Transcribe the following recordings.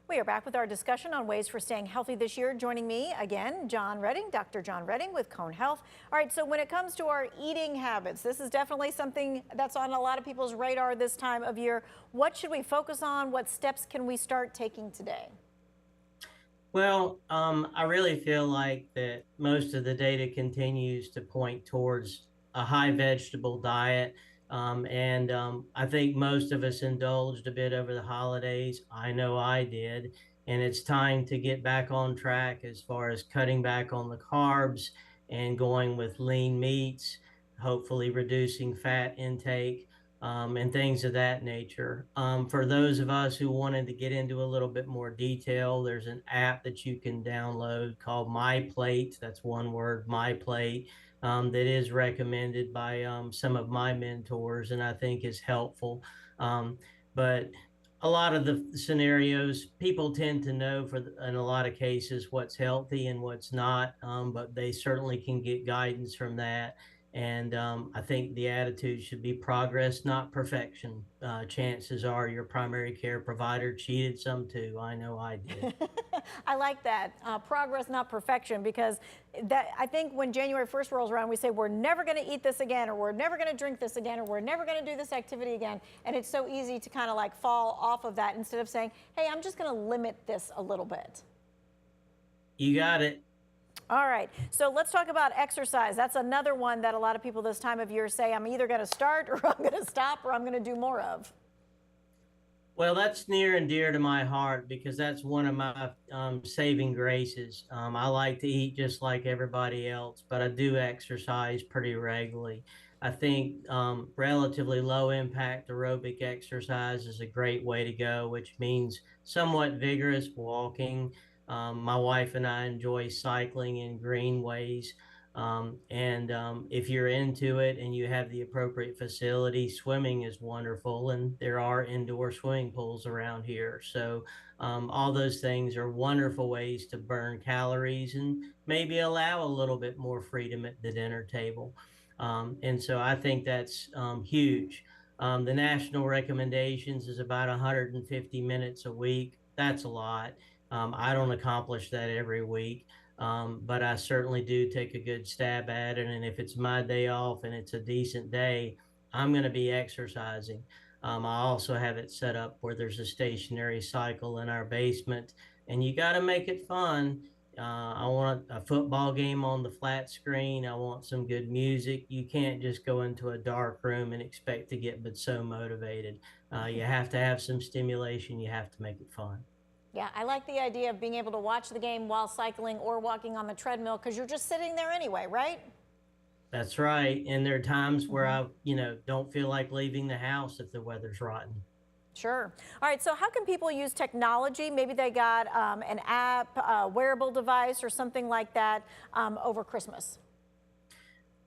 We are back with our discussion on ways for staying healthy this year. Joining me again, Dr. John Redding with Cone Health. All right, so when it comes to our eating habits, this is definitely something that's on a lot of people's radar this time of year. What should we focus on? What steps can we start taking today? Well, I really feel like that most of the data continues to point towards a high vegetable diet. I think most of us indulged a bit over the holidays. I know I did. And it's time to get back on track as far as cutting back on the carbs and going with lean meats, hopefully reducing fat intake. And things of that nature. For those of us who wanted to get into a little bit more detail, there's an app that you can download called My Plate. That's one word, My Plate, that is recommended by some of my mentors and I think is helpful. But a lot of the scenarios, people tend to know in a lot of cases what's healthy and what's not, but they certainly can get guidance from that. And I think the attitude should be progress, not perfection. Chances are your primary care provider cheated some too. I know I did. I like that. Progress, not perfection, because I think when January 1st rolls around, we say we're never going to eat this again, or we're never going to drink this again, or we're never going to do this activity again. And it's so easy to kind of like fall off of that instead of saying, hey, I'm just going to limit this a little bit. You got it. All right, so let's talk about exercise. That's another one that a lot of people this time of year say, I'm either going to start or I'm going to stop or I'm going to do more of. Well, that's near and dear to my heart because that's one of my saving graces. I like to eat just like everybody else, but I do exercise pretty regularly. I think relatively low impact aerobic exercise is a great way to go, which means somewhat vigorous walking. My wife and I enjoy cycling in greenways. If you're into it and you have the appropriate facility, swimming is wonderful, and there are indoor swimming pools around here. So, all those things are wonderful ways to burn calories and maybe allow a little bit more freedom at the dinner table. And so, I think that's huge. The national recommendations is about 150 minutes a week. That's a lot. I don't accomplish that every week. But I certainly do take a good stab at it. And if it's my day off and it's a decent day, I'm going to be exercising. I also have it set up where there's a stationary cycle in our basement, and you got to make it fun. I want a football game on the flat screen. I want some good music. You can't just go into a dark room and expect to get but so motivated. You have to have some stimulation. You have to make it fun. Yeah, I like the idea of being able to watch the game while cycling or walking on the treadmill because you're just sitting there anyway, right? That's right. And there are times where I, don't feel like leaving the house if the weather's rotten. Sure. All right, so how can people use technology? Maybe they got an app, a wearable device, or something like that over Christmas.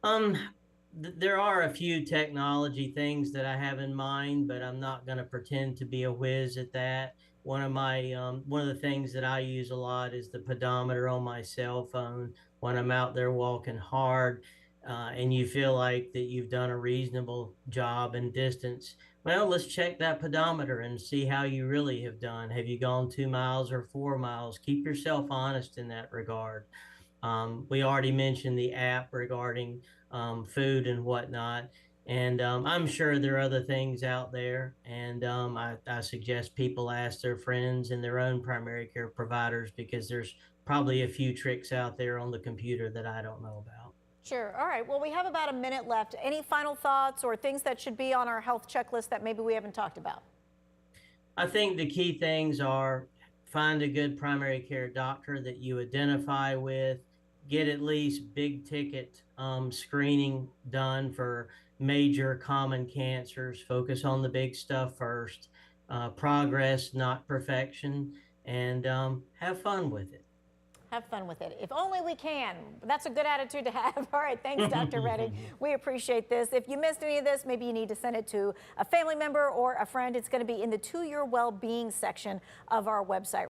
There are a few technology things that I have in mind, but I'm not going to pretend to be a whiz at that. One of the things that I use a lot is the pedometer on my cell phone when I'm out there walking hard, and you feel like that you've done a reasonable job in distance. Well, let's check that pedometer and see how you really have done. Have you gone 2 miles or 4 miles? Keep yourself honest in that regard. We already mentioned the app regarding food and whatnot. And I'm sure there are other things out there. And I suggest people ask their friends and their own primary care providers because there's probably a few tricks out there on the computer that I don't know about. Sure. All right. Well, we have about a minute left. Any final thoughts or things that should be on our health checklist that maybe we haven't talked about? I think the key things are find a good primary care doctor that you identify with, get at least big ticket screening done for major common cancers, focus on the big stuff first, progress, not perfection, and have fun with it. Have fun with it. If only we can. That's a good attitude to have. All right. Thanks, Dr. Redding. We appreciate this. If you missed any of this, maybe you need to send it to a family member or a friend. It's going to be in the To Your Well-Being section of our website.